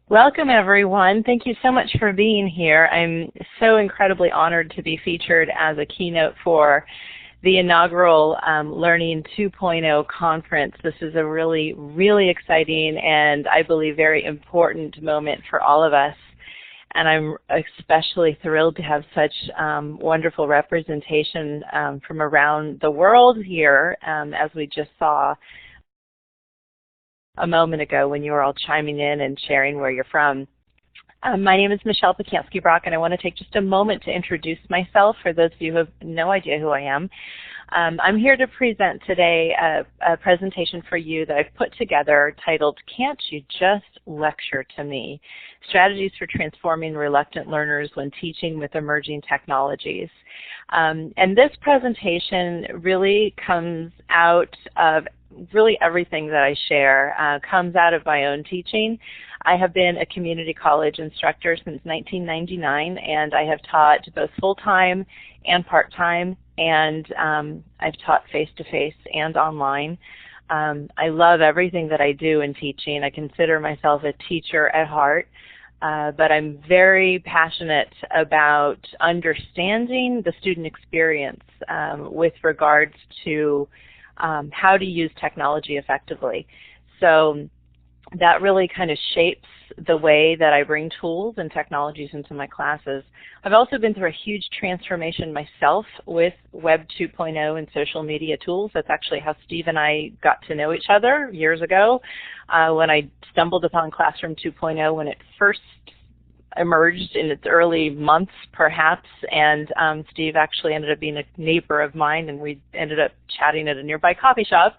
Welcome, everyone. Thank you so much for being here. I'm so incredibly honored to be featured as a keynote for the inaugural Learning 2.0 conference. This is a really, really exciting and I believe very important moment for all of us. And I'm especially thrilled to have such wonderful representation from around the world here, as we just saw a moment ago when you were all chiming in and sharing where you're from. My name is Michelle Packansky, and I want to take just a moment to introduce myself for those of you who have no idea who I am. I'm here to present today a presentation for you that I've put together titled, Can't You Just Lecture to Me? Strategies for Transforming Reluctant Learners When Teaching with Emerging Technologies. And this presentation really comes out of everything that I share comes out of my own teaching. I have been a community college instructor since 1999, and I have taught both full-time and part-time, and I've taught face-to-face and online. I love everything that I do in teaching. I consider myself a teacher at heart, but I'm very passionate about understanding the student experience with regards to how to use technology effectively. So that really kind of shapes the way that I bring tools and technologies into my classes. I've also been through a huge transformation myself with Web 2.0 and social media tools. That's actually how Steve and I got to know each other years ago when I stumbled upon Classroom 2.0 when it first emerged in its early months, perhaps, and Steve actually ended up being a neighbor of mine, and we ended up chatting at a nearby coffee shop.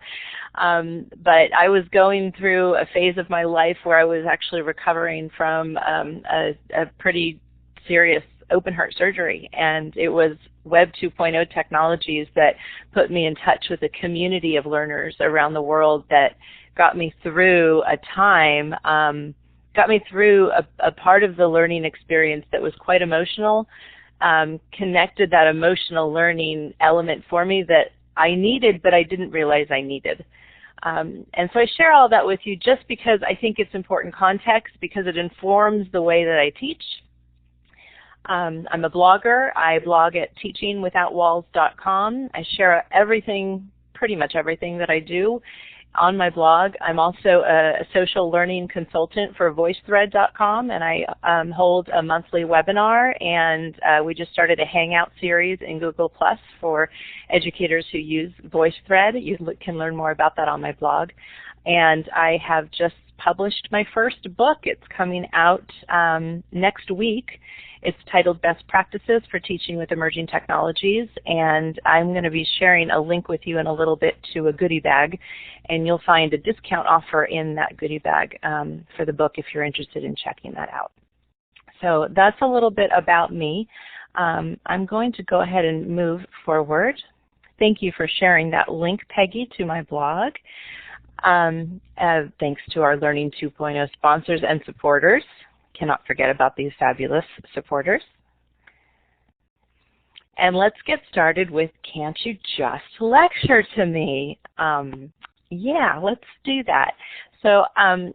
But I was going through a phase of my life where I was actually recovering from a pretty serious open heart surgery, and it was Web 2.0 technologies that put me in touch with a community of learners around the world that got me through a time got me through a part of the learning experience that was quite emotional, connected that emotional learning element for me that I needed, but I didn't realize I needed. And so I share all that with you just because I think it's important context, because it informs the way that I teach. I'm a blogger. I blog at teachingwithoutwalls.com. I share everything, pretty much everything that I do on my blog. I'm also a social learning consultant for Voicethread.com, and I hold a monthly webinar, and we just started a Hangout series in Google Plus for educators who use Voicethread. You can learn more about that on my blog. And I have just published my first book. It's coming out next week. It's titled Best Practices for Teaching with Emerging Technologies, and I'm going to be sharing a link with you in a little bit to a goodie bag, and you'll find a discount offer in that goodie bag for the book if you're interested in checking that out. So that's a little bit about me. I'm going to go ahead and move forward. Thank you for sharing that link, Peggy, to my blog. Thanks to our Learning 2.0 sponsors and supporters. Cannot forget about these fabulous supporters. And let's get started with Can't You Just Lecture to Me? Yeah, let's do that. So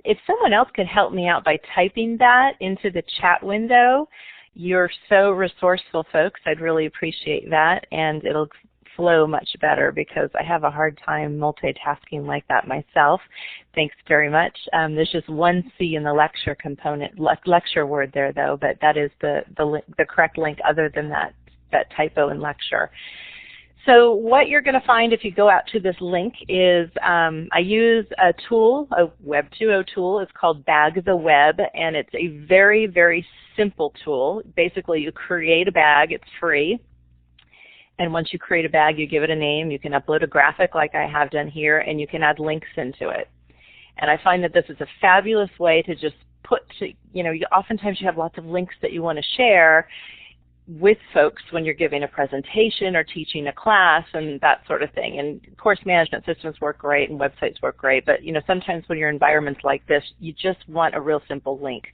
if someone else could help me out by typing that into the chat window, you're so resourceful, folks. I'd really appreciate that, and it'll flow much better because I have a hard time multitasking like that myself. Thanks very much. There's just one C in the lecture component, lecture word there though, but that is the correct link other than that typo in lecture. So what you're going to find if you go out to this link is I use a tool, a Web 2.0 tool. It's called Bag the Web, and it's a very, very simple tool. Basically, you create a bag. It's free. And once you create a bag, you give it a name. You can upload a graphic like I have done here, and you can add links into it. And I find that this is a fabulous way to just oftentimes you have lots of links that you want to share with folks when you're giving a presentation or teaching a class and that sort of thing. And course management systems work great and websites work great, but sometimes when you're in environments like this, you just want a real simple link.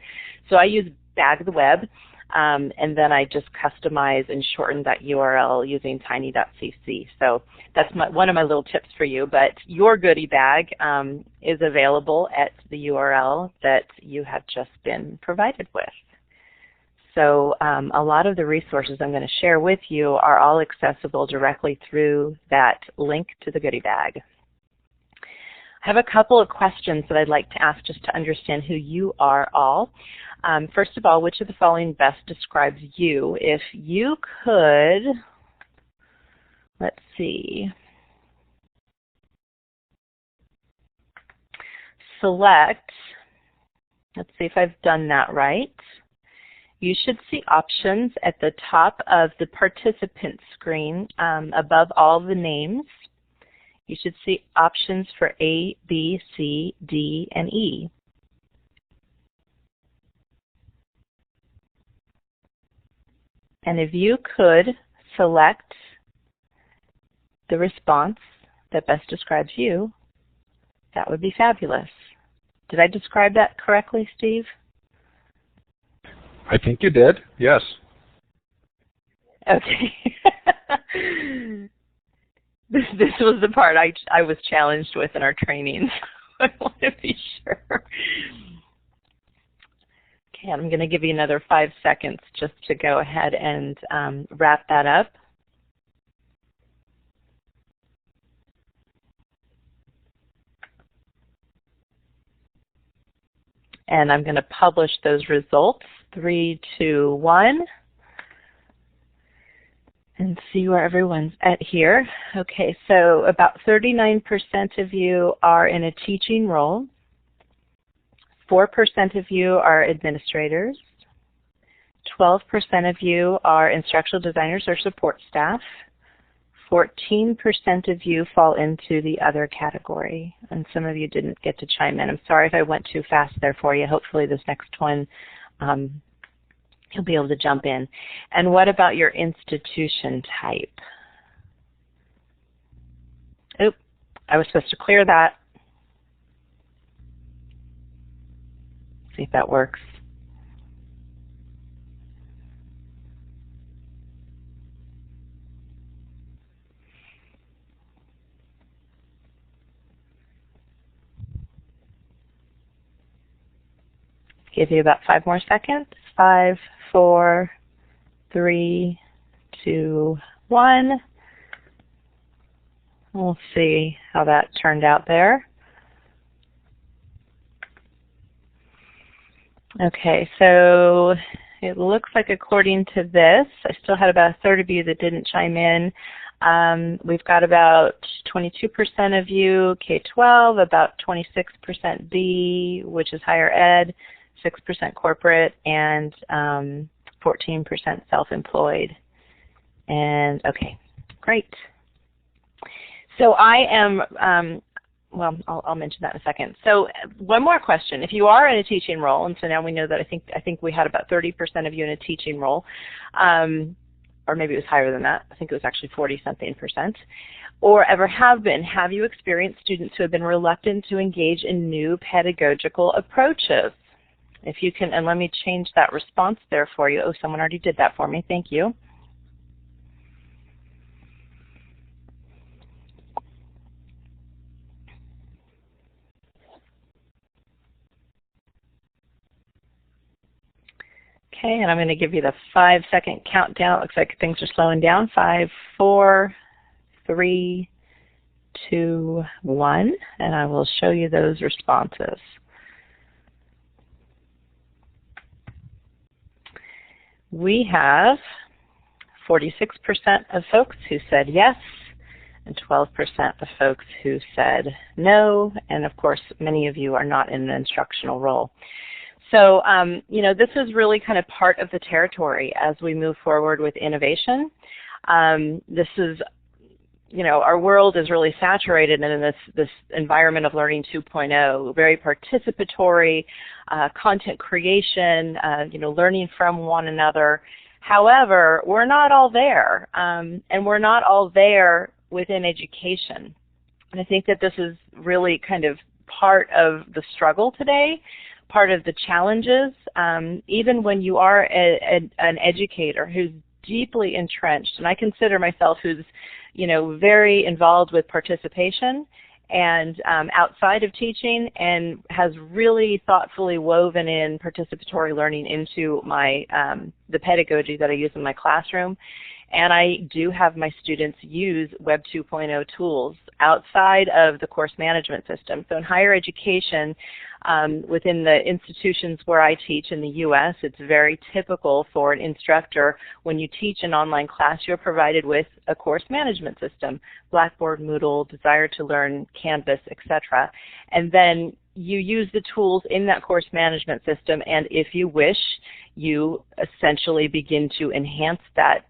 So I use Bag the Web. and then I just customize and shorten that URL using tiny.cc. So that's one of my little tips for you, but your goodie bag is available at the URL that you have just been provided with. So a lot of the resources I'm going to share with you are all accessible directly through that link to the goodie bag. I have a couple of questions that I'd like to ask just to understand who you are all. First of all, which of the following best describes you? If you could, let's see, select, let's see if I've done that right. You should see options at the top of the participant screen above all the names. You should see options for A, B, C, D, and E. And if you could select the response that best describes you, that would be fabulous. Did I describe that correctly, Steve? I think you did, yes. Okay. This was the part I was challenged with in our trainings. I want to be sure. Okay, I'm going to give you another 5 seconds just to go ahead and wrap that up. And I'm going to publish those results, 3, 2, 1. And see where everyone's at here. Okay, so about 39% of you are in a teaching role. 4% of you are administrators. 12% of you are instructional designers or support staff. 14% of you fall into the other category. And some of you didn't get to chime in. I'm sorry if I went too fast there for you. Hopefully this next one you'll be able to jump in. And what about your institution type? Oop, I was supposed to clear that. See if that works. Give you about 5 more seconds. 5, 4, 3, 2, 1. We'll see how that turned out there. Okay, so it looks like according to this, I still had about a third of you that didn't chime in. We've got about 22% of you K-12, about 26% B, which is higher ed, 6% corporate, and 14% self-employed. And okay, great. So I am, well, I'll mention that in a second. So one more question. If you are in a teaching role, and so now we know that I think we had about 30% of you in a teaching role, or maybe it was higher than that. I think it was actually 40-something%. Or ever have been, have you experienced students who have been reluctant to engage in new pedagogical approaches? If you can, and let me change that response there for you. Oh, someone already did that for me. Thank you. Okay, and I'm going to give you the 5-second countdown. Looks like things are slowing down. 5, 4, 3, 2, 1, and I will show you those responses. We have 46% of folks who said yes, and 12% of folks who said no, and of course many of you are not in an instructional role. So, you know, this is really kind of part of the territory as we move forward with innovation. This is, you know, our world is really saturated in this environment of Learning 2.0, very participatory, content creation, you know, learning from one another. However, we're not all there, and we're not all there within education. And I think that this is really kind of part of the struggle today. part of the challenges, even when you are an educator who's deeply entrenched, and I consider myself who's, very involved with participation and outside of teaching, and has really thoughtfully woven in participatory learning into my the pedagogy that I use in my classroom. And I do have my students use Web 2.0 tools outside of the course management system. So in higher education, within the institutions where I teach in the U.S., it's very typical for an instructor, when you teach an online class, you're provided with a course management system, Blackboard, Moodle, Desire to Learn, Canvas, etc. And then you use the tools in that course management system, and if you wish, you essentially begin to enhance that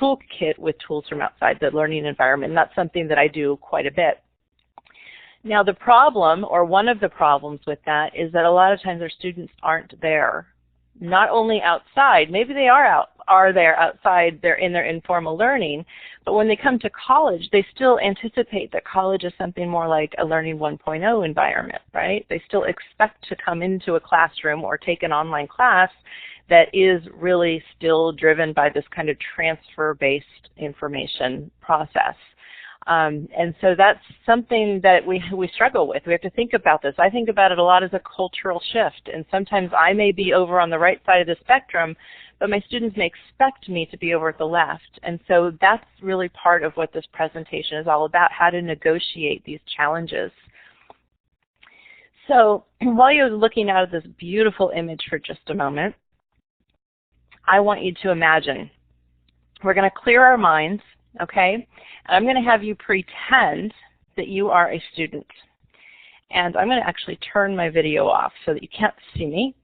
toolkit with tools from outside the learning environment. And that's something that I do quite a bit. Now the problem, or one of the problems with that, is that a lot of times our students aren't there. Not only outside, maybe they are there outside, they're in their informal learning, but when they come to college, they still anticipate that college is something more like a Learning 1.0 environment, right? They still expect to come into a classroom or take an online class that is really still driven by this kind of transfer-based information process. And so that's something that we struggle with. We have to think about this. I think about it a lot as a cultural shift, and sometimes I may be over on the right side of the spectrum, but my students may expect me to be over at the left. And so that's really part of what this presentation is all about, how to negotiate these challenges. So while you're looking at this beautiful image for just a moment, I want you to imagine. We're going to clear our minds, okay? And I'm going to have you pretend that you are a student. And I'm going to actually turn my video off so that you can't see me,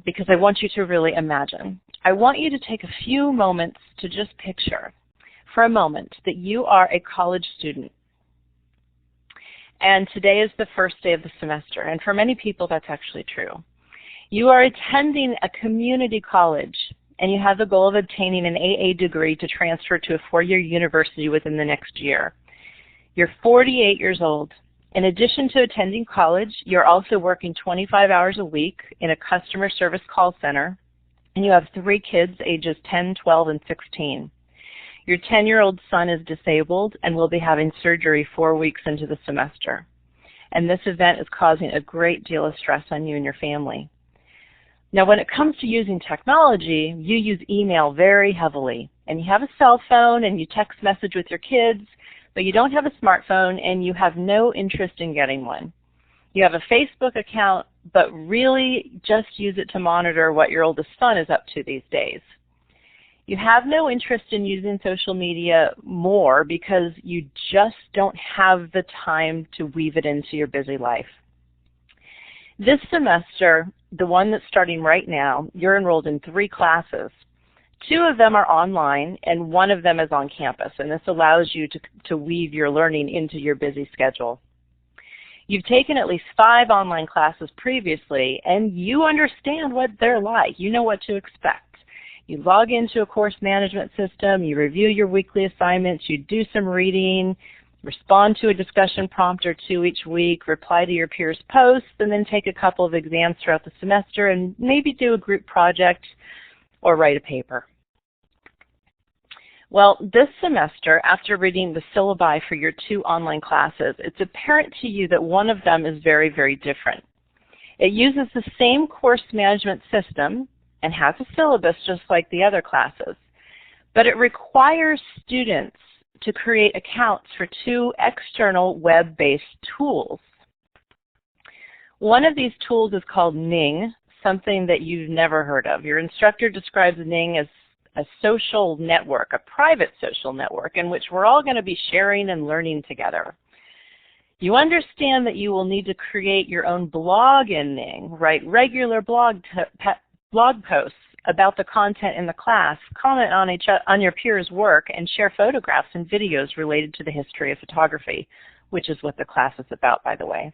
because I want you to really imagine. I want you to take a few moments to just picture for a moment that you are a college student. And today is the first day of the semester, and for many people that's actually true. You are attending a community college, and you have the goal of obtaining an AA degree to transfer to a four-year university within the next year. You're 48 years old. In addition to attending college, you're also working 25 hours a week in a customer service call center, and you have 3 kids ages 10, 12, and 16. Your 10-year-old son is disabled and will be having surgery 4 weeks into the semester. And this event is causing a great deal of stress on you and your family. Now, when it comes to using technology, you use email very heavily, and you have a cell phone and you text message with your kids, but you don't have a smartphone and you have no interest in getting one. You have a Facebook account, but really just use it to monitor what your oldest son is up to these days. You have no interest in using social media more because you just don't have the time to weave it into your busy life. This semester, the one that's starting right now, you're enrolled in 3 classes. 2 of them are online and 1 of them is on campus, and this allows you to weave your learning into your busy schedule. You've taken at least 5 online classes previously, and you understand what they're like. You know what to expect. You log into a course management system, you review your weekly assignments, you do some reading, respond to a discussion prompt or 2 each week, reply to your peers' posts, and then take a couple of exams throughout the semester and maybe do a group project or write a paper. Well, this semester, after reading the syllabi for your 2 online classes, it's apparent to you that one of them is very, very different. It uses the same course management system and has a syllabus just like the other classes, but it requires students to create accounts for 2 external web-based tools. One of these tools is called Ning, something that you've never heard of. Your instructor describes Ning as a social network, a private social network in which we're all going to be sharing and learning together. You understand that you will need to create your own blog in Ning, write regular blog posts about the content in the class, comment on your peers' work, and share photographs and videos related to the history of photography, which is what the class is about, by the way.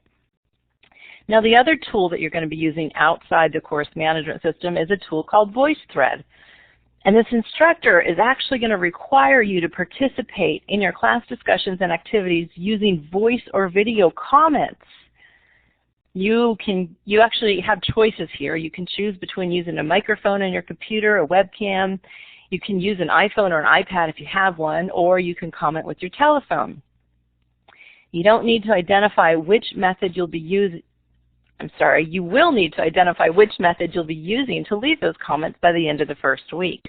Now, the other tool that you're going to be using outside the course management system is a tool called Voicethread. And this instructor is actually going to require you to participate in your class discussions and activities using voice or video comments. You actually have choices here. You can choose between using a microphone on your computer, a webcam. You can use an iPhone or an iPad if you have one, or you can comment with your telephone. You don't need to identify which method you'll be using. You will need to identify which method you'll be using to leave those comments by the end of the first week.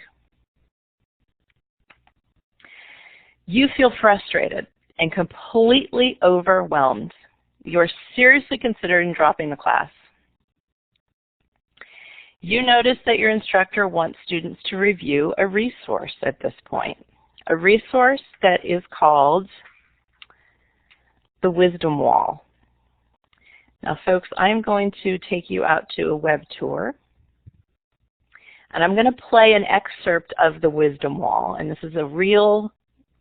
You feel frustrated and completely overwhelmed. You're seriously considering dropping the class. You notice that your instructor wants students to review a resource at this point, a resource that is called the Wisdom Wall. Now, folks, I'm going to take you out to a web tour, and I'm going to play an excerpt of the Wisdom Wall, and this is a real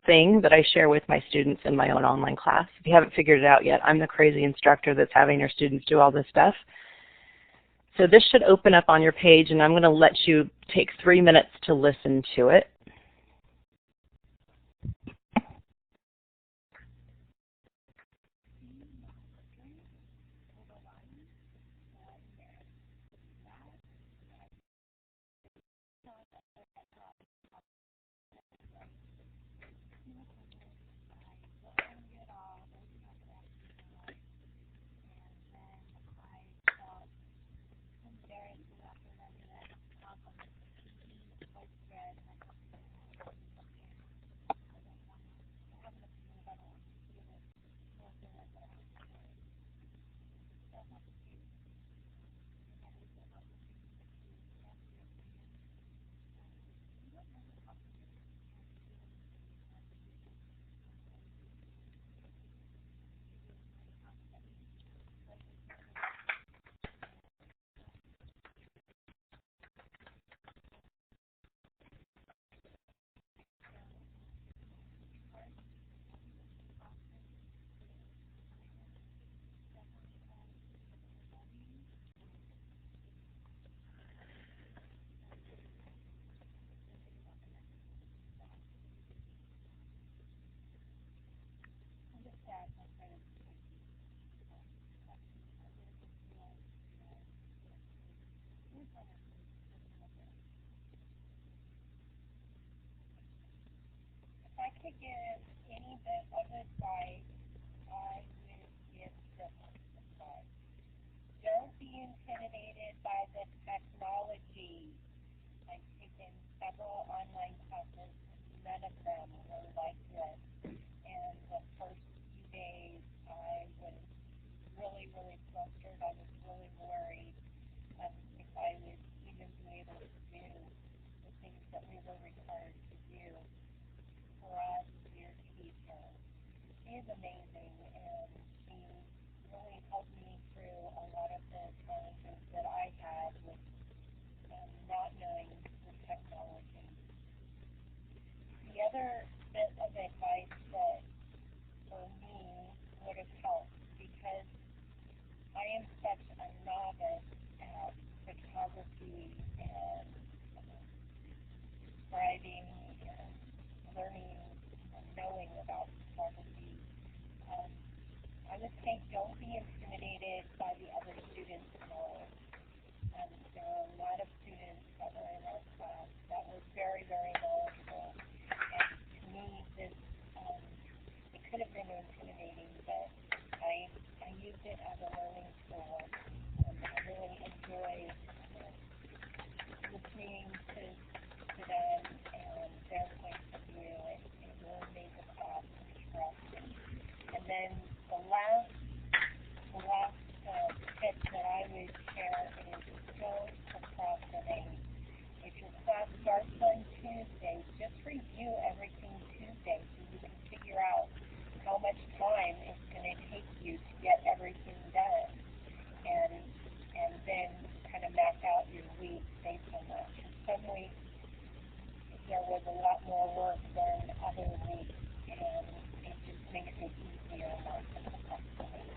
thing that I share with my students in my own online class. If you haven't figured it out yet, I'm the crazy instructor that's having your students do all this stuff. So this should open up on your page, and I'm going to let you take 3 minutes to listen to it. To give any bit of advice, I would give this advice. Don't be intimidated by the technology. I've taken several online classes, none of them were like this. And the first few days I was really, really flustered. I was really worried if I would even be able to do the things that we were required to do. For us, dear teacher, she is amazing, and she really helped me through a lot of the challenges that I had with not knowing the technology. The other bit of advice that for me would have helped, because I am such a novice at photography and scribing and learning and knowing about photography. I would say don't be intimidated by the other students' knowledge. There are a lot of students that were in our class that were very, very knowledgeable. And to me, this it could have been intimidating, but I used it as a learning tool. I really enjoyed listening to them and their points of view. It really made the class interesting. And then the last tip that I would share is don't procrastinate. If your class starts on Tuesday, just review everything Tuesday so you can figure out how much time it's going to take you to get everything done, and then kind of map out your week based on that. Some weeks there was a lot more work than other weeks, and it just makes it easier not to procrastinate.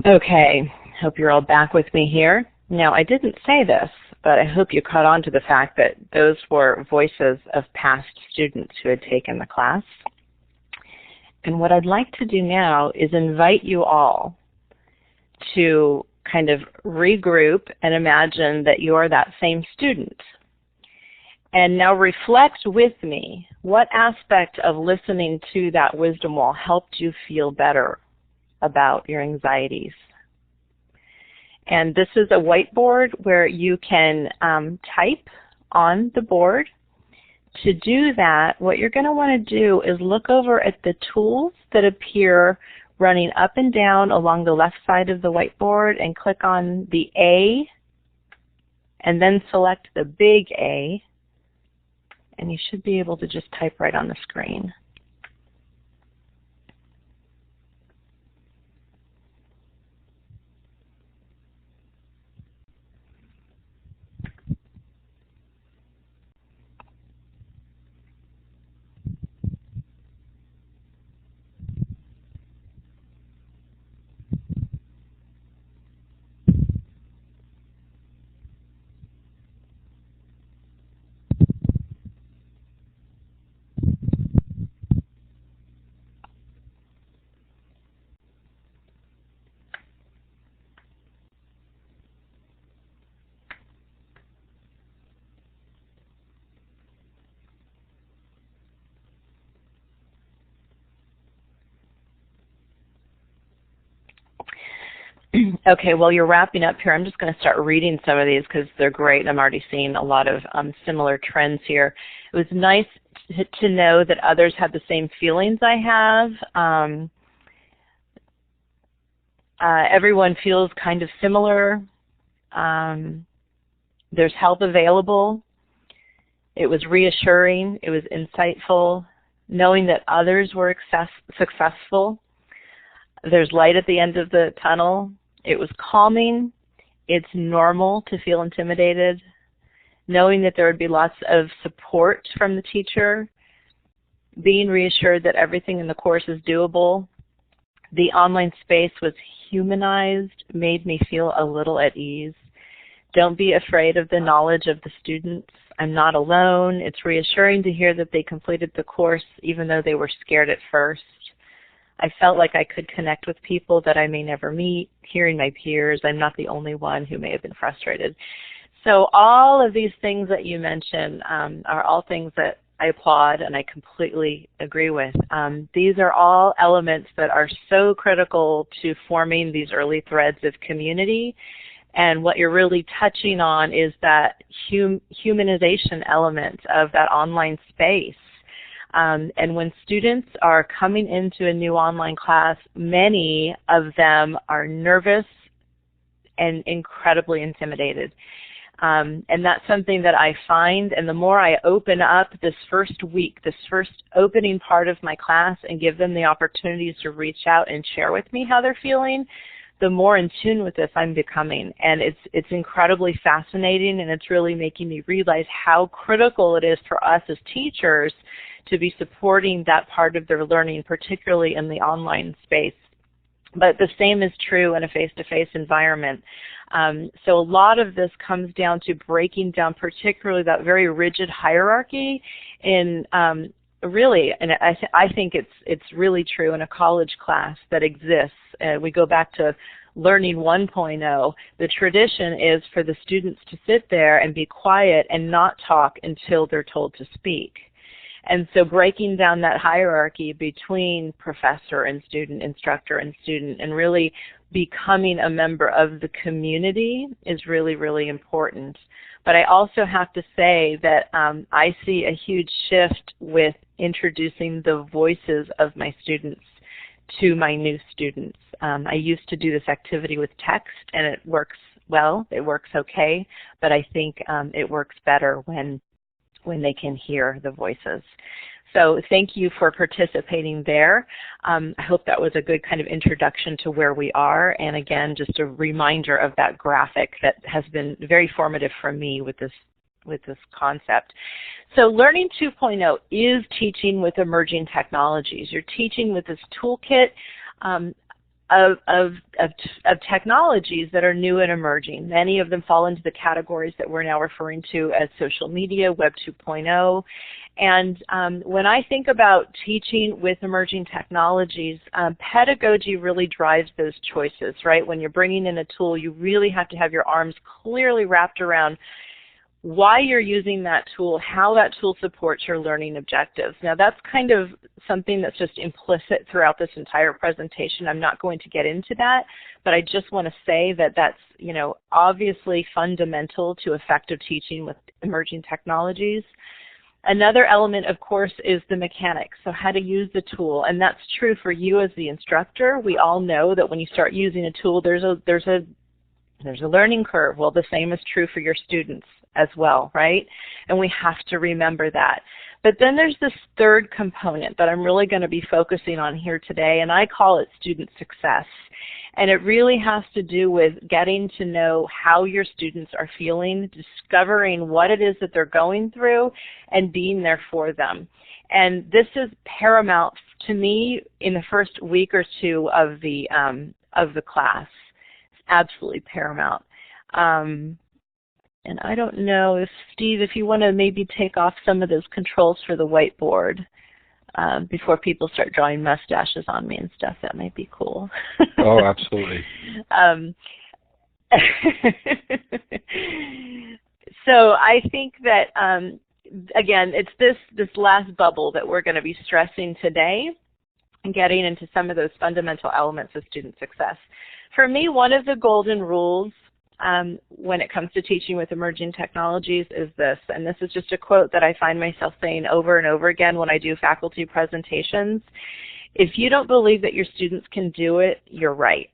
Okay, hope you're all back with me here. Now, I didn't say this, but I hope you caught on to the fact that those were voices of past students who had taken the class. And what I'd like to do now is invite you all to kind of regroup and imagine that you're that same student. And now reflect with me, what aspect of listening to that wisdom wall helped you feel better about your anxieties? And this is a whiteboard where you can type on the board. To do that, what you're going to want to do is look over at the tools that appear running up and down along the left side of the whiteboard and click on the A and then select the big A, and you should be able to just type right on the screen. Okay, well, you're wrapping up here. I'm just going to start reading some of these because they're great. I'm already seeing a lot of similar trends here. It was nice to know that others had the same feelings I have. Everyone feels kind of similar. There's help available. It was reassuring. It was insightful. Knowing that others were successful. There's light at the end of the tunnel. It was calming. It's normal to feel intimidated. Knowing that there would be lots of support from the teacher. Being reassured that everything in the course is doable. The online space was humanized, made me feel a little at ease. Don't be afraid of the knowledge of the students. I'm not alone. It's reassuring to hear that they completed the course even though they were scared at first. I felt like I could connect with people that I may never meet, hearing my peers. I'm not the only one who may have been frustrated. So all of these things that you mentioned are all things that I applaud and I completely agree with. These are all elements that are so critical to forming these early threads of community. And what you're really touching on is that humanization element of that online space. And when students are coming into a new online class, many of them are nervous and incredibly intimidated. And that's something that I find, and the more I open up this first week, this first opening part of my class and give them the opportunities to reach out and share with me how they're feeling, the more in tune with this I'm becoming. And it's incredibly fascinating, and it's really making me realize how critical it is for us as teachers to be supporting that part of their learning, particularly in the online space. But the same is true in a face-to-face environment. So a lot of this comes down to breaking down particularly that very rigid hierarchy in really, and I think it's really true in a college class that exists. We go back to Learning 1.0. The tradition is for the students to sit there and be quiet and not talk until they're told to speak. And so breaking down that hierarchy between professor and student, instructor and student, and really becoming a member of the community is really, really important. But I also have to say that I see a huge shift with introducing the voices of my students to my new students. I used to do this activity with text, and it works well, it works okay, but I think it works better when they can hear the voices. So thank you for participating there. I hope that was a good kind of introduction to where we are, and again, just a reminder of that graphic that has been very formative for me with this concept. So Learning 2.0 is teaching with emerging technologies. You're teaching with this toolkit. of technologies that are new and emerging. Many of them fall into the categories that we're now referring to as social media, Web 2.0. And when I think about teaching with emerging technologies, pedagogy really drives those choices, right? When you're bringing in a tool, you really have to have your arms clearly wrapped around why you're using that tool, how that tool supports your learning objectives. Now that's kind of something that's just implicit throughout this entire presentation. I'm not going to get into that, but I just want to say that that's, you know, obviously fundamental to effective teaching with emerging technologies. Another element, of course, is the mechanics, so how to use the tool, and that's true for you as the instructor. We all know that when you start using a tool, there's a learning curve. Well, the same is true for your students as well, right? And we have to remember that. But then there's this third component that I'm really going to be focusing on here today, and I call it student success. And it really has to do with getting to know how your students are feeling, discovering what it is that they're going through, and being there for them. And this is paramount to me in the first week or two of the class. It's absolutely paramount. And I don't know if, Steve, if you want to maybe take off some of those controls for the whiteboard before people start drawing mustaches on me and stuff, that might be cool. Oh, absolutely. So I think that, again, it's this last bubble that we're going to be stressing today and getting into some of those fundamental elements of student success. For me, one of the golden rules when it comes to teaching with emerging technologies is this, and this is just a quote that I find myself saying over and over again when I do faculty presentations. If you don't believe that your students can do it, you're right.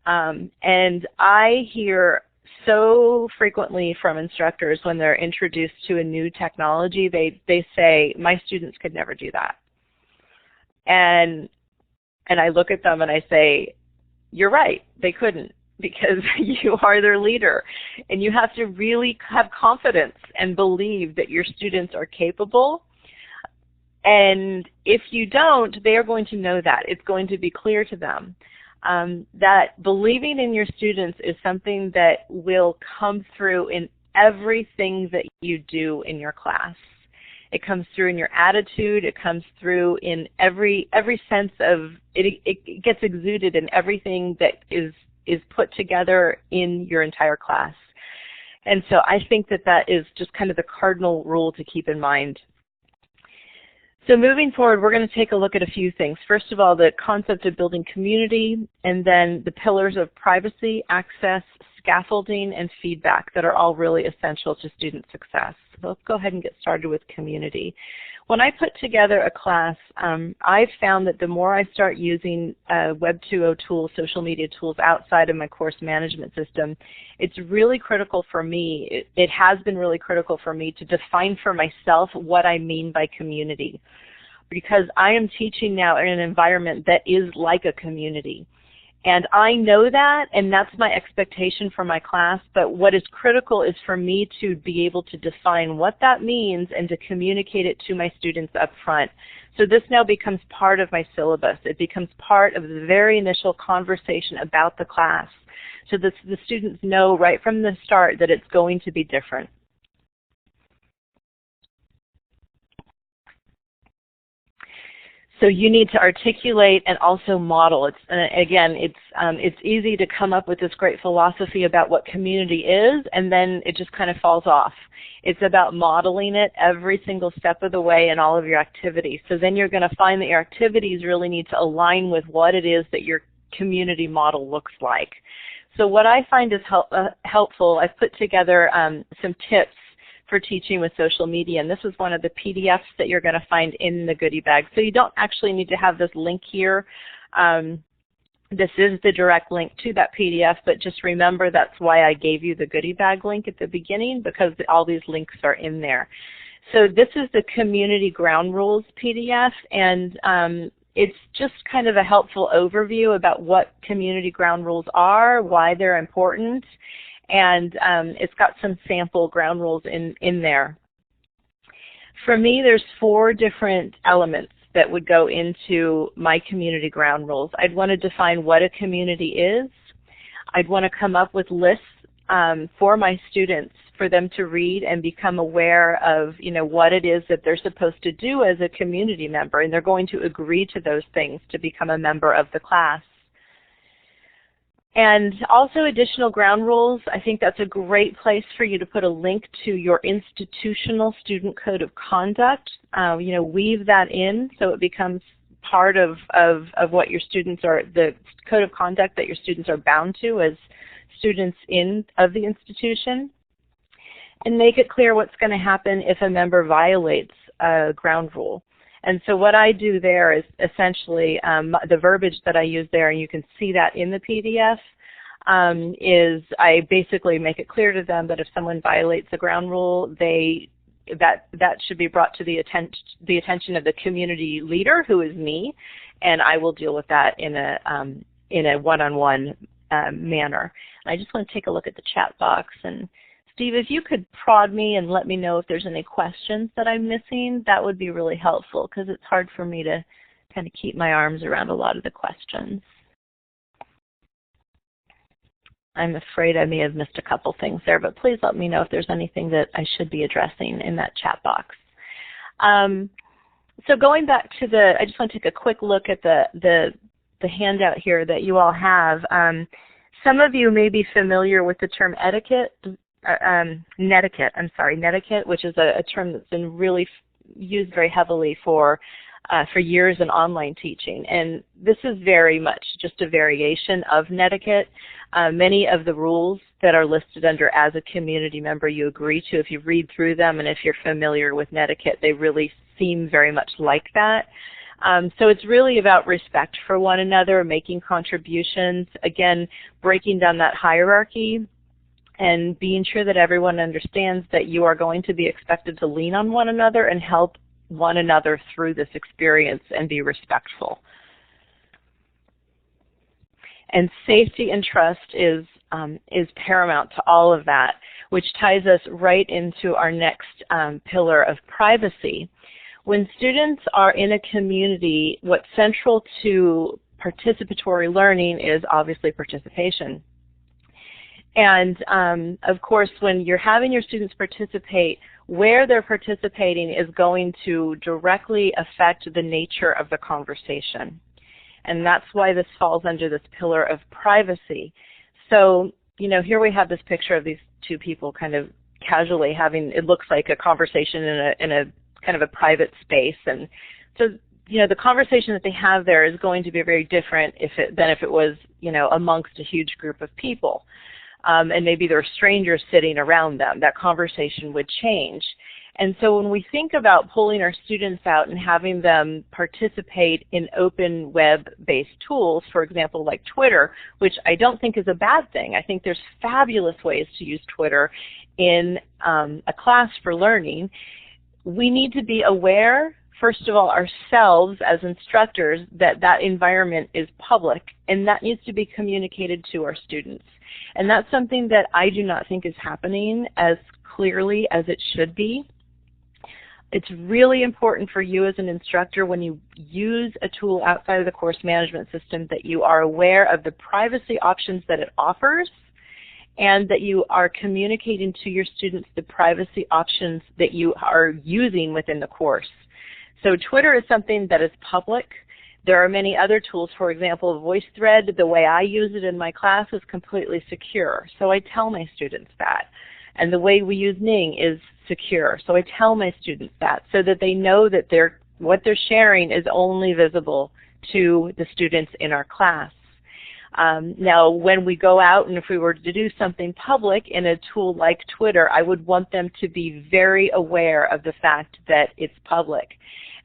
And I hear so frequently from instructors when they're introduced to a new technology, they say, my students could never do that. And I look at them and I say, you're right, they couldn't, because you are their leader. And you have to really have confidence and believe that your students are capable. And if you don't, they are going to know that. It's going to be clear to them. That believing in your students is something that will come through in everything that you do in your class. It comes through in your attitude. It comes through in every sense of it. It gets exuded in everything that is put together in your entire class. And so I think that that is just kind of the cardinal rule to keep in mind. So moving forward, we're going to take a look at a few things. First of all, the concept of building community, and then the pillars of privacy, access, scaffolding, and feedback that are all really essential to student success. So let's go ahead and get started with community. When I put together a class, I've found that the more I start using Web 2.0 tools, social media tools outside of my course management system, it's really critical for me, it has been really critical for me to define for myself what I mean by community. Because I am teaching now in an environment that is like a community. And I know that, and that's my expectation for my class, but what is critical is for me to be able to define what that means and to communicate it to my students up front. So this now becomes part of my syllabus. It becomes part of the very initial conversation about the class, so that the students know right from the start that it's going to be different. So you need to articulate and also model. It's easy to come up with this great philosophy about what community is, and then it just kind of falls off. It's about modeling it every single step of the way in all of your activities. So then you're going to find that your activities really need to align with what it is that your community model looks like. So what I find is helpful, I've put together some tips for teaching with social media, and this is one of the PDFs that you're going to find in the goodie bag. So you don't actually need to have this link here. This is the direct link to that PDF, but just remember that's why I gave you the goodie bag link at the beginning, because all these links are in there. So this is the Community Ground Rules PDF, and it's just kind of a helpful overview about what community ground rules are, why they're important, and it's got some sample ground rules in there. For me, there's 4 different elements that would go into my community ground rules. I'd want to define what a community is. I'd want to come up with lists for my students for them to read and become aware of, what it is that they're supposed to do as a community member, and they're going to agree to those things to become a member of the class. And also additional ground rules. I think that's a great place for you to put a link to your institutional student code of conduct. Weave that in so it becomes part of what your students are, the code of conduct that your students are bound to as students of the institution. And make it clear what's going to happen if a member violates a ground rule. And so what I do there is essentially the verbiage that I use there, and you can see that in the PDF, is I basically make it clear to them that if someone violates a ground rule, that should be brought to the attention of the community leader, who is me, and I will deal with that in a one-on-one manner. And I just want to take a look at the chat box. And Steve, if you could prod me and let me know if there's any questions that I'm missing, that would be really helpful, because it's hard for me to kind of keep my arms around a lot of the questions. I'm afraid I may have missed a couple things there, but please let me know if there's anything that I should be addressing in that chat box. So going back to I just want to take a quick look at the handout here that you all have. Some of you may be familiar with the term netiquette, which is a term that's been really used very heavily for years in online teaching. And this is very much just a variation of netiquette. Many of the rules that are listed under as a community member you agree to if you read through them, and if you're familiar with netiquette, they really seem very much like that. So it's really about respect for one another, making contributions, again, breaking down that hierarchy, and being sure that everyone understands that you are going to be expected to lean on one another and help one another through this experience and be respectful. And safety and trust is paramount to all of that, which ties us right into our next pillar of privacy. When students are in a community, what's central to participatory learning is obviously participation. And of course, when you're having your students participate, where they're participating is going to directly affect the nature of the conversation. And that's why this falls under this pillar of privacy. So, here we have this picture of these two people kind of casually having, it looks like a conversation in a kind of a private space. And so, the conversation that they have there is going to be very different than if it was, amongst a huge group of people. And maybe there are strangers sitting around them. That conversation would change. And so when we think about pulling our students out and having them participate in open web-based tools, for example, like Twitter, which I don't think is a bad thing. I think there's fabulous ways to use Twitter in a class for learning. We need to be aware, first of all, ourselves as instructors, that that environment is public, and that needs to be communicated to our students. And that's something that I do not think is happening as clearly as it should be. It's really important for you as an instructor when you use a tool outside of the course management system that you are aware of the privacy options that it offers, and that you are communicating to your students the privacy options that you are using within the course. So Twitter is something that is public. There are many other tools. For example, Voicethread, the way I use it in my class, is completely secure. So I tell my students that. And the way we use Ning is secure. So I tell my students that so that they know that what they're sharing is only visible to the students in our class. Now, when we go out and if we were to do something public in a tool like Twitter, I would want them to be very aware of the fact that it's public.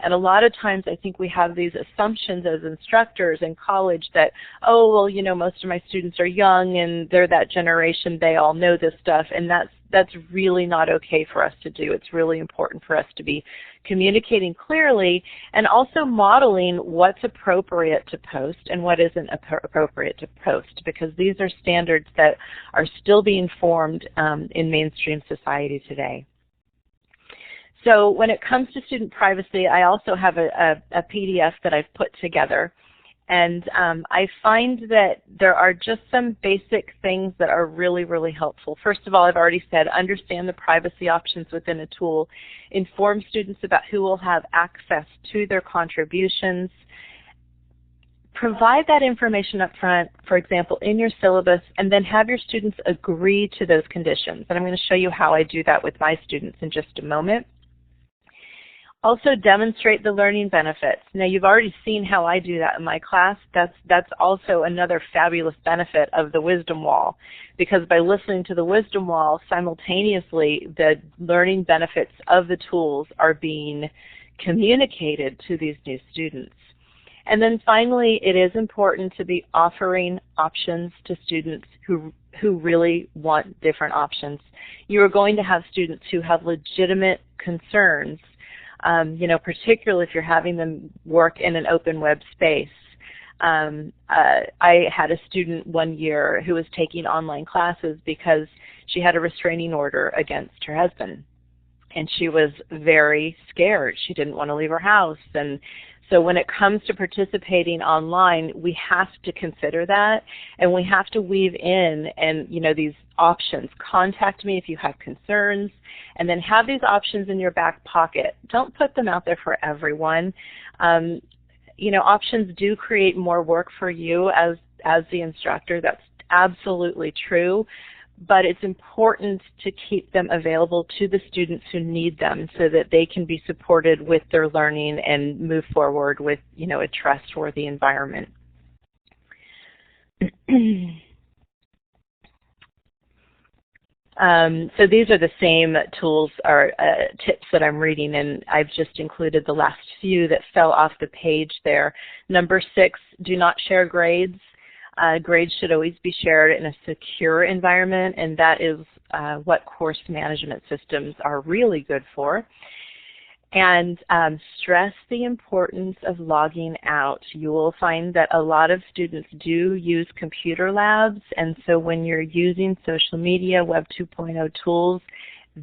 And a lot of times I think we have these assumptions as instructors in college that, oh, well, most of my students are young and they're that generation, they all know this stuff, and that's really not okay for us to do. It's really important for us to be communicating clearly and also modeling what's appropriate to post and what isn't appropriate to post, because these are standards that are still being formed in mainstream society today. So when it comes to student privacy, I also have a PDF that I've put together. And I find that there are just some basic things that are really, really helpful. First of all, I've already said, understand the privacy options within a tool. Inform students about who will have access to their contributions. Provide that information up front, for example, in your syllabus, and then have your students agree to those conditions. And I'm going to show you how I do that with my students in just a moment. Also demonstrate the learning benefits. Now you've already seen how I do that in my class. That's also another fabulous benefit of the wisdom wall, because by listening to the wisdom wall, simultaneously the learning benefits of the tools are being communicated to these new students. And then finally, it is important to be offering options to students who really want different options. You are going to have students who have legitimate concerns, particularly if you're having them work in an open web space. I had a student one year who was taking online classes because she had a restraining order against her husband. And she was very scared. She didn't want to leave her house. And so when it comes to participating online, we have to consider that, and we have to weave in and, these options. Contact me if you have concerns, and then have these options in your back pocket. Don't put them out there for everyone. Options do create more work for you as the instructor. That's absolutely true. But it's important to keep them available to the students who need them so that they can be supported with their learning and move forward with, a trustworthy environment. So these are the same tools or tips that I'm reading, and I've just included the last few that fell off the page there. Number 6, do not share grades. Grades should always be shared in a secure environment, and that is what course management systems are really good for. And stress the importance of logging out. You will find that a lot of students do use computer labs, and so when you're using social media, Web 2.0 tools,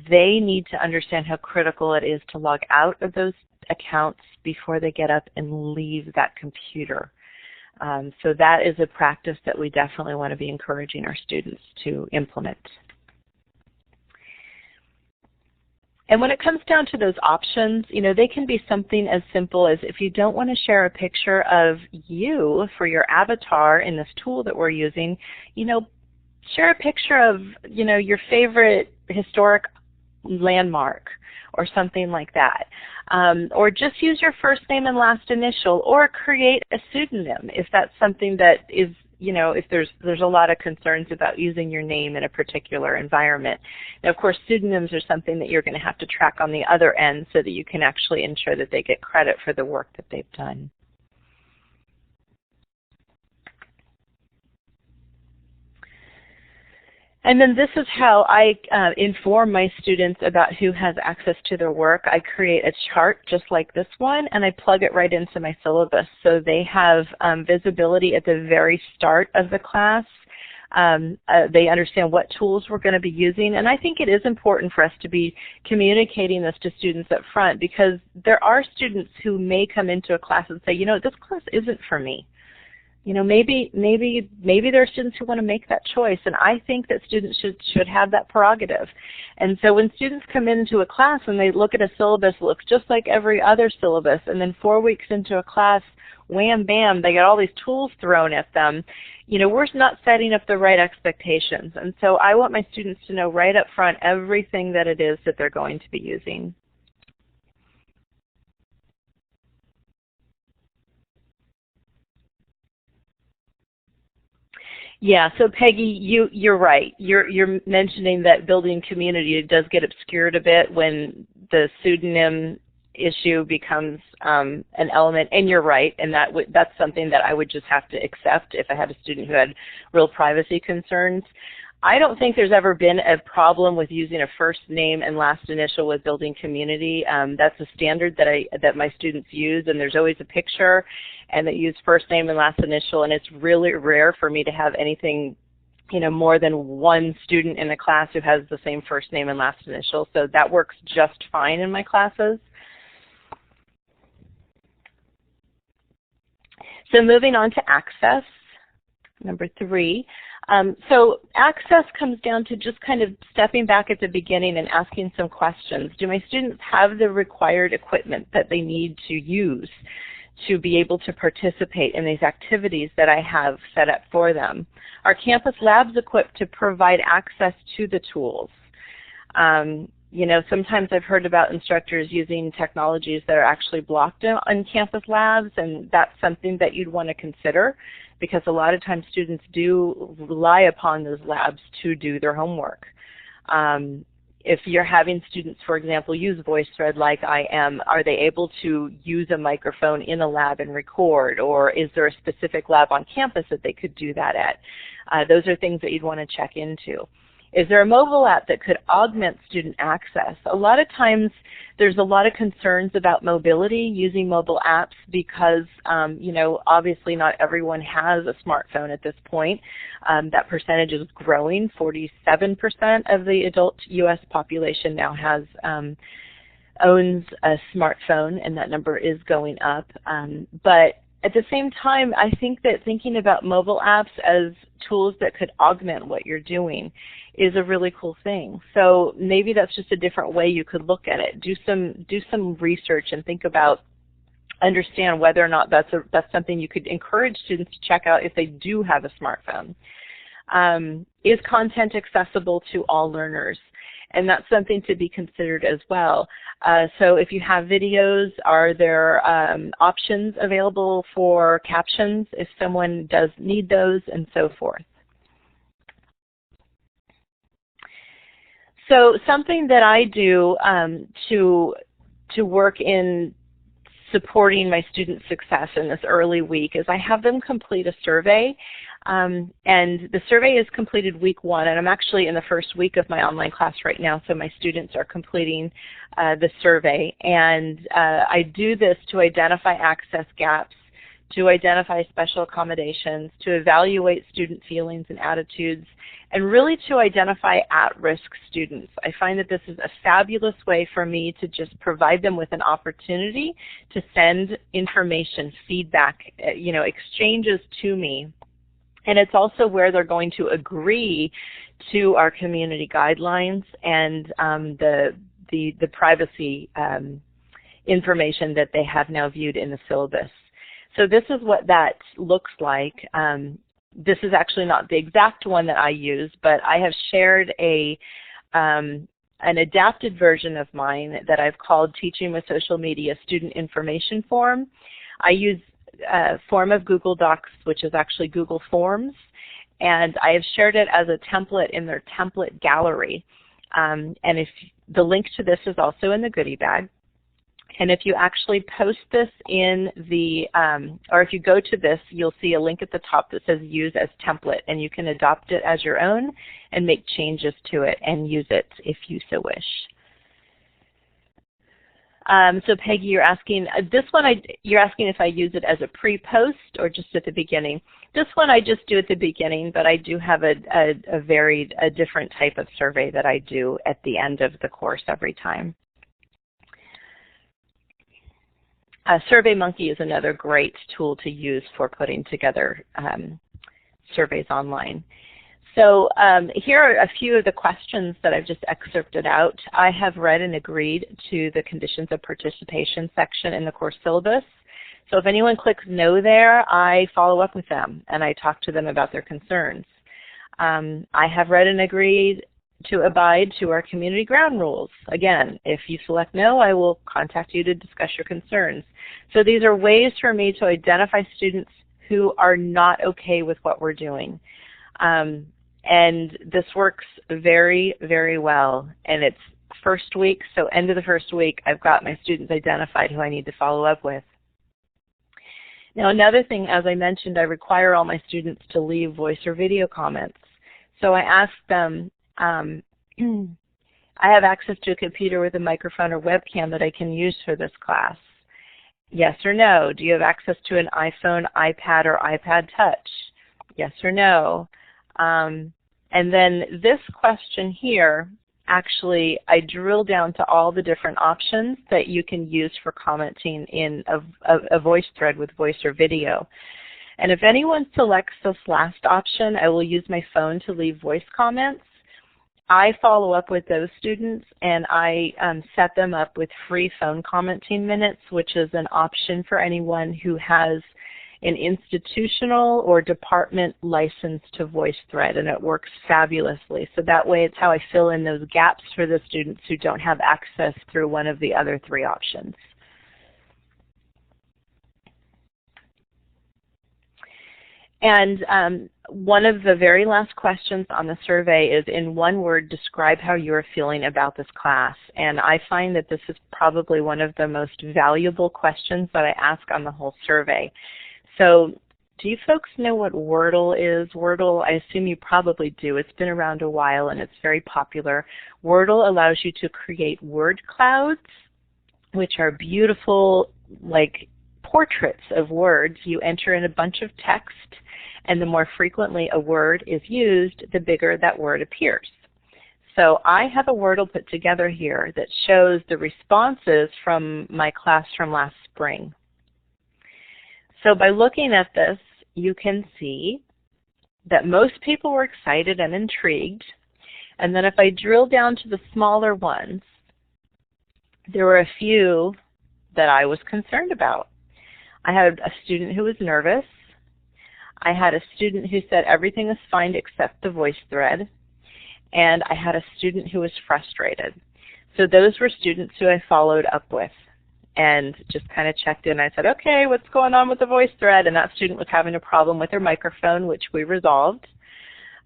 they need to understand how critical it is to log out of those accounts before they get up and leave that computer. So that is a practice that we definitely want to be encouraging our students to implement. And when it comes down to those options, they can be something as simple as, if you don't want to share a picture of you for your avatar in this tool that we're using, share a picture of, your favorite historic landmark or something like that. Or just use your first name and last initial, or create a pseudonym if that's something that is, if there's a lot of concerns about using your name in a particular environment. Now, of course, pseudonyms are something that you're going to have to track on the other end so that you can actually ensure that they get credit for the work that they've done. And then this is how I inform my students about who has access to their work. I create a chart just like this one, and I plug it right into my syllabus so they have visibility at the very start of the class. They understand what tools we're going to be using, and I think it is important for us to be communicating this to students up front, because there are students who may come into a class and say, this class isn't for me. Maybe there are students who want to make that choice, and I think that students should have that prerogative. And so when students come into a class and they look at a syllabus that looks just like every other syllabus, and then 4 weeks into a class, wham, bam, they get all these tools thrown at them, we're not setting up the right expectations. And so I want my students to know right up front everything that it is that they're going to be using. Yeah, so Peggy, you're right. You're mentioning that building community does get obscured a bit when the pseudonym issue becomes an element, and you're right, and that's something that I would just have to accept if I had a student who had real privacy concerns. I don't think there's ever been a problem with using a first name and last initial with building community. That's a standard that my students use, and there's always a picture, and they use first name and last initial, and it's really rare for me to have anything more than one student in a class who has the same first name and last initial, so that works just fine in my classes. So moving on to access, number 3. So access comes down to just kind of stepping back at the beginning and asking some questions. Do my students have the required equipment that they need to use to be able to participate in these activities that I have set up for them? Are campus labs equipped to provide access to the tools? Sometimes I've heard about instructors using technologies that are actually blocked on campus labs, and that's something that you'd want to consider, because a lot of times students do rely upon those labs to do their homework. If you're having students, for example, use Voicethread like I am, are they able to use a microphone in a lab and record, or is there a specific lab on campus that they could do that at? Those are things that you'd want to check into. Is there a mobile app that could augment student access? A lot of times there's a lot of concerns about mobility using mobile apps because, obviously not everyone has a smartphone at this point. That percentage is growing. 47% of the adult U.S. population now owns a smartphone, and that number is going up. But at the same time, I think that thinking about mobile apps as tools that could augment what you're doing is a really cool thing. So maybe that's just a different way you could look at it. Do some research and think about, understand whether or not that's something you could encourage students to check out if they do have a smartphone. Is content accessible to all learners? And that's something to be considered as well. So if you have videos, are there options available for captions if someone does need those, and so forth. So something that I do to work in supporting my student success in this early week is I have them complete a survey. And the survey is completed week 1, and I'm actually in the first week of my online class right now, so my students are completing the survey. And I do this to identify access gaps, to identify special accommodations, to evaluate student feelings and attitudes, and really to identify at-risk students. I find that this is a fabulous way for me to just provide them with an opportunity to send information, feedback, exchanges to me. And it's also where they're going to agree to our community guidelines and the privacy information that they have now viewed in the syllabus. So this is what that looks like. This is actually not the exact one that I use, but I have shared an adapted version of mine that I've called Teaching with Social Media Student Information Form. I use a form of Google Docs, which is actually Google Forms, and I have shared it as a template in their template gallery. And if the link to this is also in the goodie bag. And if you actually post this in the, or if you go to this, you'll see a link at the top that says use as template, and you can adopt it as your own and make changes to it and use it if you so wish. So Peggy, you're asking, you're asking if I use it as a pre-post or just at the beginning. This one I just do at the beginning, but I do have a different type of survey that I do at the end of the course every time. SurveyMonkey is another great tool to use for putting together surveys online. So here are a few of the questions that I've just excerpted out. I have read and agreed to the conditions of participation section in the course syllabus. So if anyone clicks no there, I follow up with them and I talk to them about their concerns. I have read and agreed to abide to our community ground rules. Again, if you select no, I will contact you to discuss your concerns. So these are ways for me to identify students who are not okay with what we're doing. And this works very, very well. And it's first week, so end of the first week, I've got my students identified who I need to follow up with. Now another thing, as I mentioned, I require all my students to leave voice or video comments. So I ask them, I have access to a computer with a microphone or webcam that I can use for this class. Yes or no? Do you have access to an iPhone, iPad, or iPad Touch? Yes or no? And then this question here, actually, I drill down to all the different options that you can use for commenting in a voice thread with voice or video. And if anyone selects this last option, I will use my phone to leave voice comments. I follow up with those students, and I set them up with free phone commenting minutes, which is an option for anyone who has an institutional or department license to Voicethread, and it works fabulously. So that way it's how I fill in those gaps for the students who don't have access through one of the other three options. And one of the very last questions on the survey is, in one word, describe how you are feeling about this class. And I find that this is probably one of the most valuable questions that I ask on the whole survey. So do you folks know what Wordle is? Wordle, I assume you probably do. It's been around a while and it's very popular. Wordle allows you to create word clouds, which are beautiful, like portraits of words. You enter in a bunch of text, and the more frequently a word is used, the bigger that word appears. So I have a Wordle put together here that shows the responses from my class from last spring. So by looking at this, you can see that most people were excited and intrigued. And then if I drill down to the smaller ones, there were a few that I was concerned about. I had a student who was nervous. I had a student who said everything is fine except the voice thread. And I had a student who was frustrated. So those were students who I followed up with and just kind of checked in. I said, okay, what's going on with the voice thread? And that student was having a problem with her microphone, which we resolved.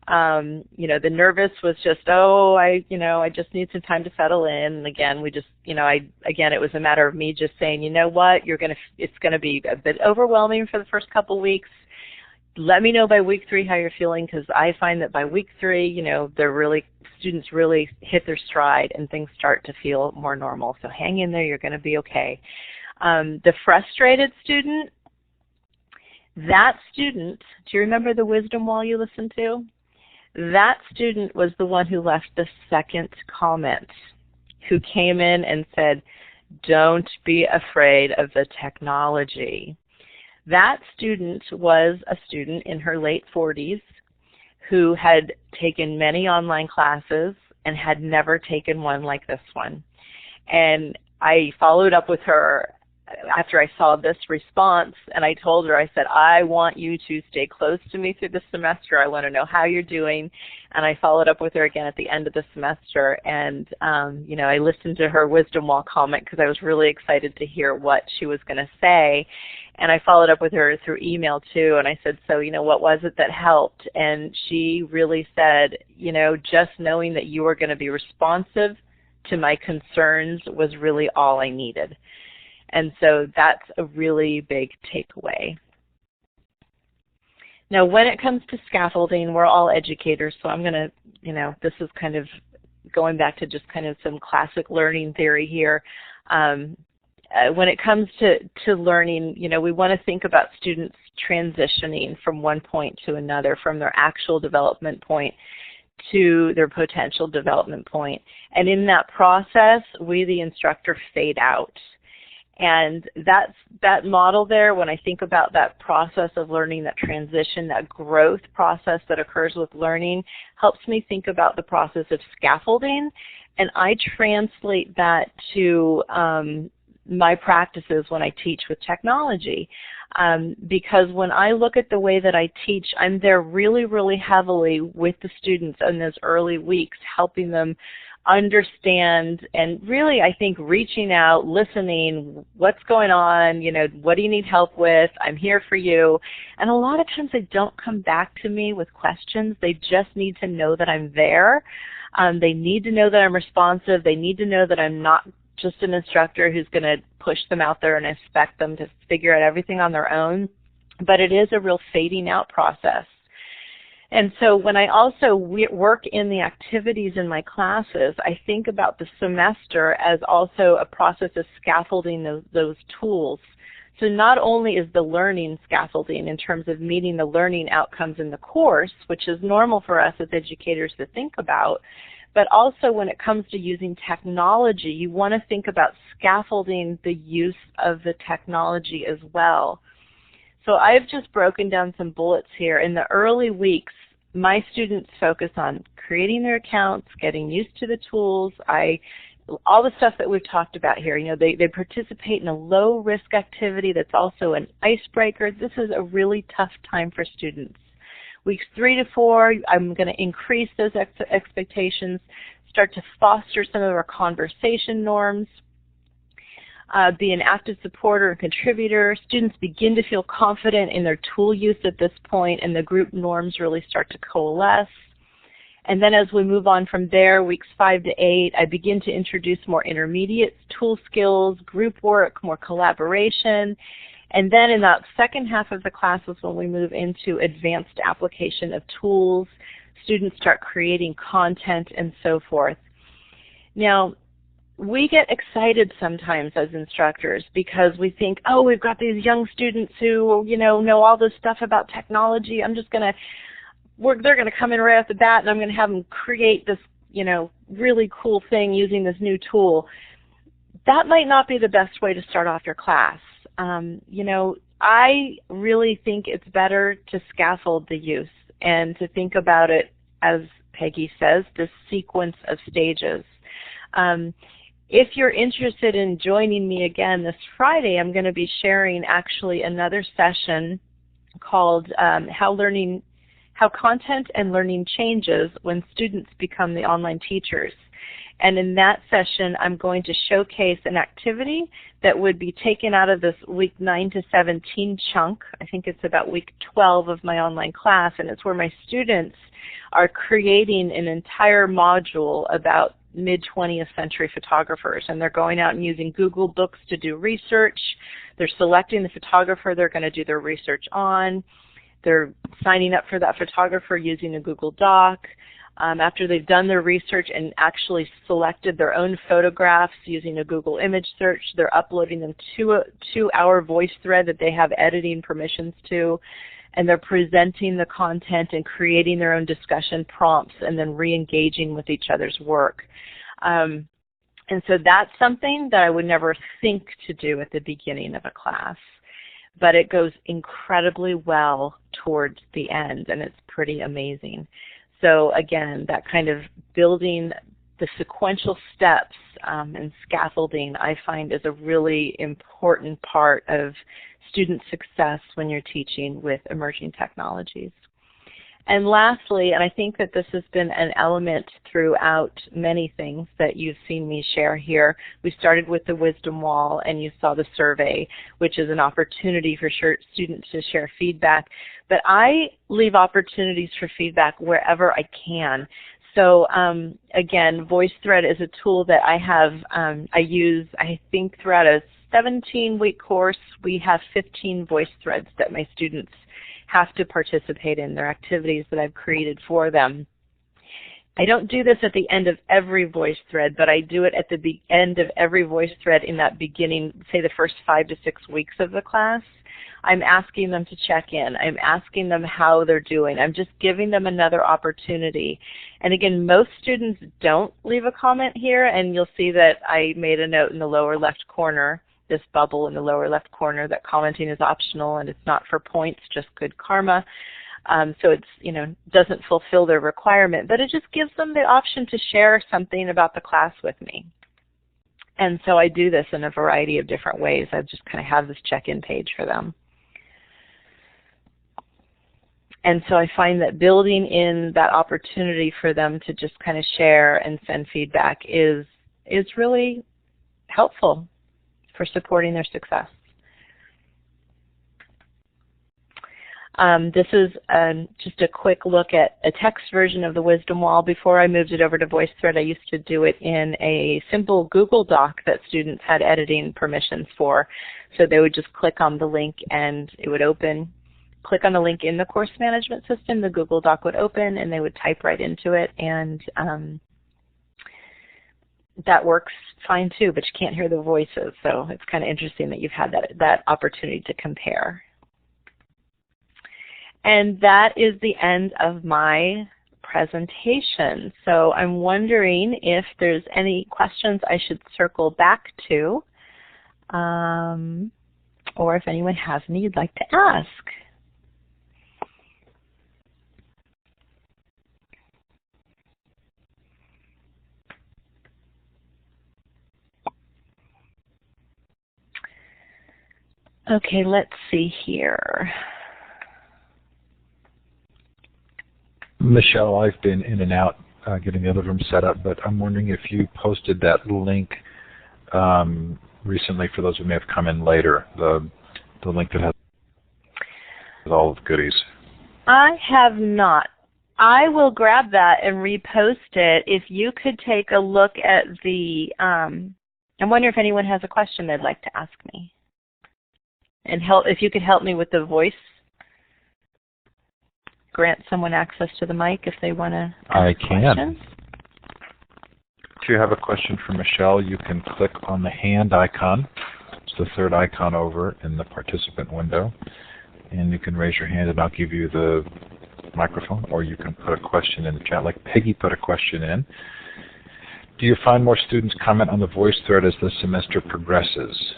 You know, the nervous was just, oh, I just need some time to settle in. And again, we just, again, it was a matter of me just saying, you know what, it's going to be a bit overwhelming for the first couple weeks. Let me know by week 3 how you're feeling, because I find that by week 3, students really hit their stride and things start to feel more normal. So hang in there, you're going to be okay. The frustrated student, that student, do you remember the wisdom wall you listened to? That student was the one who left the second comment, who came in and said, don't be afraid of the technology. That student was a student in her late 40s who had taken many online classes and had never taken one like this one. And I followed up with her after I saw this response, and I told her, I said, I want you to stay close to me through the semester. I want to know how you're doing. And I followed up with her again at the end of the semester, and I listened to her wisdom wall comment because I was really excited to hear what she was going to say. And I followed up with her through email too, and I said, so, what was it that helped? And she really said, just knowing that you were going to be responsive to my concerns was really all I needed. And so that's a really big takeaway. Now, when it comes to scaffolding, we're all educators, so I'm going to, this is kind of going back to just kind of some classic learning theory here. When it comes to learning, we want to think about students transitioning from one point to another, from their actual development point to their potential development point. And in that process, we, the instructor, fade out. And that model there, when I think about that process of learning, that transition, that growth process that occurs with learning, helps me think about the process of scaffolding. And I translate that to my practices when I teach with technology. Because when I look at the way that I teach, I'm there really, really heavily with the students in those early weeks, helping them understand and really, I think, reaching out, listening, what's going on, what do you need help with? I'm here for you. And a lot of times they don't come back to me with questions. They just need to know that I'm there. They need to know that I'm responsive. They need to know that I'm not just an instructor who's going to push them out there and expect them to figure out everything on their own. But it is a real fading out process. And so when I also work in the activities in my classes, I think about the semester as also a process of scaffolding those tools So not only is the learning scaffolding in terms of meeting the learning outcomes in the course, which is normal for us as educators to think about, but also when it comes to using technology, you want to think about scaffolding the use of the technology as well. So I've just broken down some bullets here. In the early weeks, my students focus on creating their accounts, getting used to the tools, all the stuff that we've talked about here. You know, they participate in a low-risk activity that's also an icebreaker. This is a really tough time for students. Weeks 3 to 4, I'm going to increase those expectations, start to foster some of our conversation norms, be an active supporter and contributor. Students begin to feel confident in their tool use at this point, and the group norms really start to coalesce. And then as we move on from there, weeks 5 to 8, I begin to introduce more intermediate tool skills, group work, more collaboration. And then in that second half of the class is when we move into advanced application of tools. Students start creating content and so forth. Now, we get excited sometimes as instructors because we think, oh, we've got these young students who, know all this stuff about technology. They're going to come in right off the bat, and I'm going to have them create this, really cool thing using this new tool. That might not be the best way to start off your class. I really think it's better to scaffold the use and to think about it, as Peggy says, this sequence of stages. If you're interested in joining me again this Friday, I'm going to be sharing actually another session called How Content and Learning Changes When Students Become the Online Teachers. And in that session, I'm going to showcase an activity that would be taken out of this week 9 to 17 chunk. I think it's about week 12 of my online class, and it's where my students are creating an entire module about mid-20th century photographers. And they're going out and using Google Books to do research. They're selecting the photographer they're going to do their research on. They're signing up for that photographer using a Google Doc. After they've done their research and actually selected their own photographs using a Google image search, they're uploading them to our Voicethread that they have editing permissions to, and they're presenting the content and creating their own discussion prompts and then re-engaging with each other's work. And so that's something that I would never think to do at the beginning of a class, but it goes incredibly well towards the end, and it's pretty amazing. So again, that kind of building the sequential steps and scaffolding I find is a really important part of student success when you're teaching with emerging technologies. And lastly, and I think that this has been an element throughout many things that you've seen me share here, we started with the wisdom wall, and you saw the survey, which is an opportunity for students to share feedback. But I leave opportunities for feedback wherever I can. So again, Voicethread is a tool that I use, I think, throughout a 17-week course. We have 15 Voicethreads that my students have to participate in. They're activities that I've created for them. I don't do this at the end of every Voicethread, but I do it at the end of every Voicethread in that beginning, say the first 5 to 6 weeks of the class. I'm asking them to check in. I'm asking them how they're doing. I'm just giving them another opportunity. And again, most students don't leave a comment here, and you'll see that I made a note in the lower left corner, this bubble in the lower left corner, that commenting is optional and it's not for points, just good karma. So it's, doesn't fulfill their requirement, but it just gives them the option to share something about the class with me. And so I do this in a variety of different ways. I just kind of have this check-in page for them. And so I find that building in that opportunity for them to just kind of share and send feedback is really helpful for supporting their success. This is just a quick look at a text version of the Wisdom Wall. Before I moved it over to Voicethread, I used to do it in a simple Google Doc that students had editing permissions for. So they would just click on the link and it would open. Click on the link in the course management system, the Google Doc would open, and they would type right into it and that works fine too, but you can't hear the voices. So it's kind of interesting that you've had that opportunity to compare. And that is the end of my presentation. So I'm wondering if there's any questions I should circle back to, or if anyone has any you'd like to ask. Okay, let's see here. Michelle, I've been in and out getting the other room set up, but I'm wondering if you posted that link recently for those who may have come in later, the link that has all of the goodies. I have not. I will grab that and repost it. If you could take a look at the, I wonder if anyone has a question they'd like to ask me. And if you could help me with the voice, grant someone access to the mic if they want to ask questions. If you have a question for Michelle, you can click on the hand icon. It's the third icon over in the participant window. And you can raise your hand and I'll give you the microphone, or you can put a question in the chat, like Peggy put a question in. Do you find more students comment on the Voicethread as the semester progresses?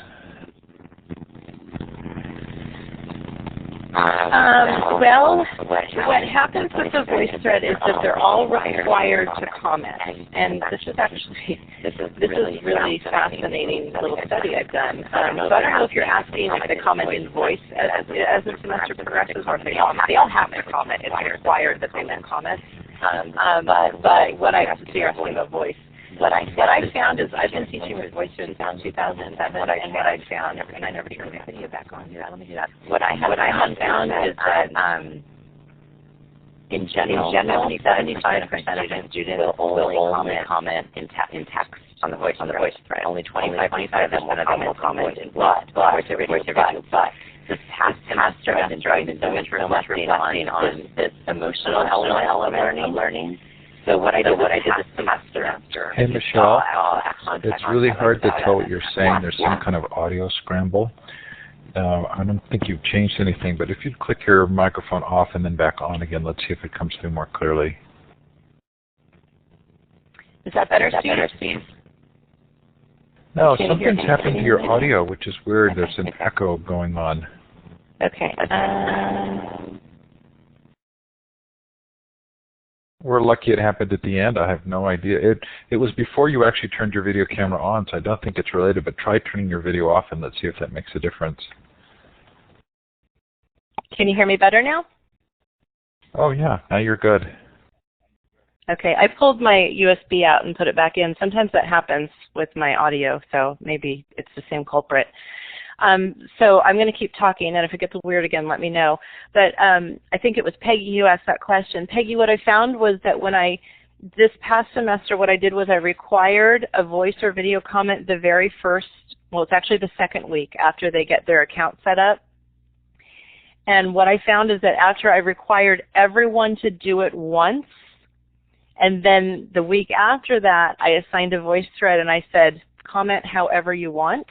Well, what happens with the Voicethread is that they're all required to comment, and this is really fascinating little study I've done. So I don't know if you're asking if they comment in voice as the semester progresses, or if they all have to comment. It's required that they then comment. But what I so you're asking about voice. What I found is I've been teaching with voice students since 2007, and what I found, and I never turned my video back on. Let me do that. What I have found is that in general, 75% of students will only comment in text on the Voicethread. Only 25% of them will comment in voice video. But this past semester, I've been doing so much reflecting on this emotional element of learning. So what I did this semester. Hey Michelle, it's really hard to tell what you're saying. There's some kind of audio scramble. I don't think you've changed anything, but if you'd click your microphone off and then back on again, let's see if it comes through more clearly. Is that better, Steve? No, something's happened to your audio, which is weird. There's an echo going on. Okay. We're lucky it happened at the end. I have no idea. It was before you actually turned your video camera on, so I don't think it's related, but try turning your video off and let's see if that makes a difference. Can you hear me better now? Oh yeah, now you're good. Okay, I pulled my USB out and put it back in. Sometimes that happens with my audio, so maybe it's the same culprit. So I'm going to keep talking, and if it gets weird again, let me know. But I think it was Peggy who asked that question. Peggy, what I found was that this past semester, what I did was I required a voice or video comment the very first, well, it's actually the second week after they get their account set up. And what I found is that after I required everyone to do it once, and then the week after that, I assigned a Voicethread and I said, comment however you want.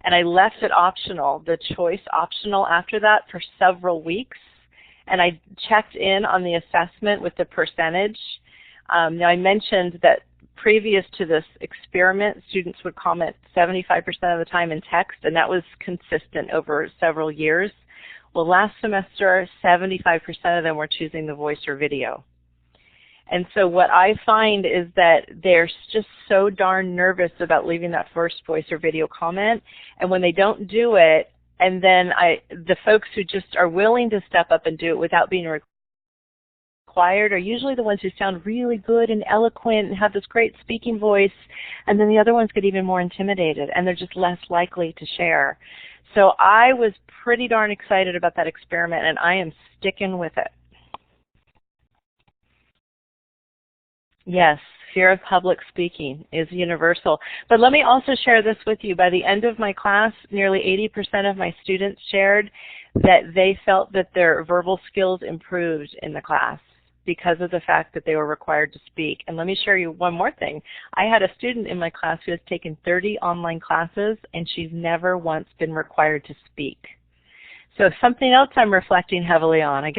And I left it optional, the choice optional after that for several weeks. And I checked in on the assessment with the percentage. Now I mentioned that previous to this experiment, students would comment 75% of the time in text, and that was consistent over several years. Well, last semester, 75% of them were choosing the voice or video. And so what I find is that they're just so darn nervous about leaving that first voice or video comment, and when they don't do it, and then the folks who just are willing to step up and do it without being required are usually the ones who sound really good and eloquent and have this great speaking voice, and then the other ones get even more intimidated, and they're just less likely to share. So I was pretty darn excited about that experiment, and I am sticking with it. Yes, fear of public speaking is universal. But let me also share this with you. By the end of my class, nearly 80% of my students shared that they felt that their verbal skills improved in the class. because of the fact that they were required to speak. And let me share you one more thing. I had a student in my class who has taken 30 online classes, and she's never once been required to speak. So something else I'm reflecting heavily on, I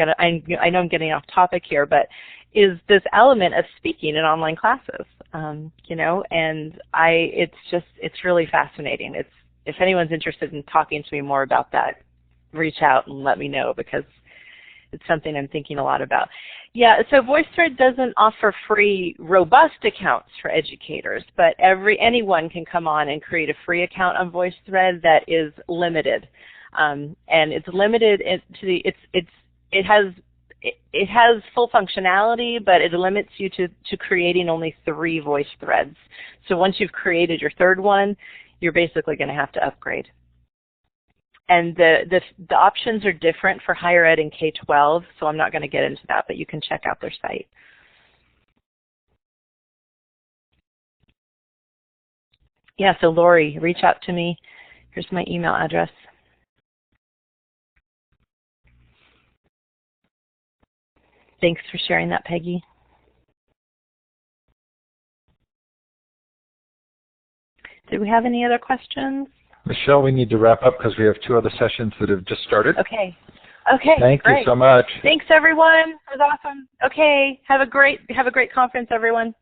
know I'm getting off topic here, but is this element of speaking in online classes, you know, and it's really fascinating. If anyone's interested in talking to me more about that, reach out and let me know, because it's something I'm thinking a lot about. Yeah, so Voicethread doesn't offer free, robust accounts for educators, but anyone can come on and create a free account on Voicethread that is limited. And it's limited to it has full functionality, but it limits you to creating only 3 voice threads. So once you've created your 3rd one, you're basically going to have to upgrade. And the options are different for higher ed and K-12, so I'm not going to get into that, but you can check out their site. Yeah, so Lori, reach out to me. Here's my email address. Thanks for sharing that, Peggy. Did we have any other questions? Michelle, we need to wrap up because we have 2 other sessions that have just started. Okay. Okay. Thank great. you so much. Thanks, everyone. It was awesome. Okay. Have a great conference, everyone.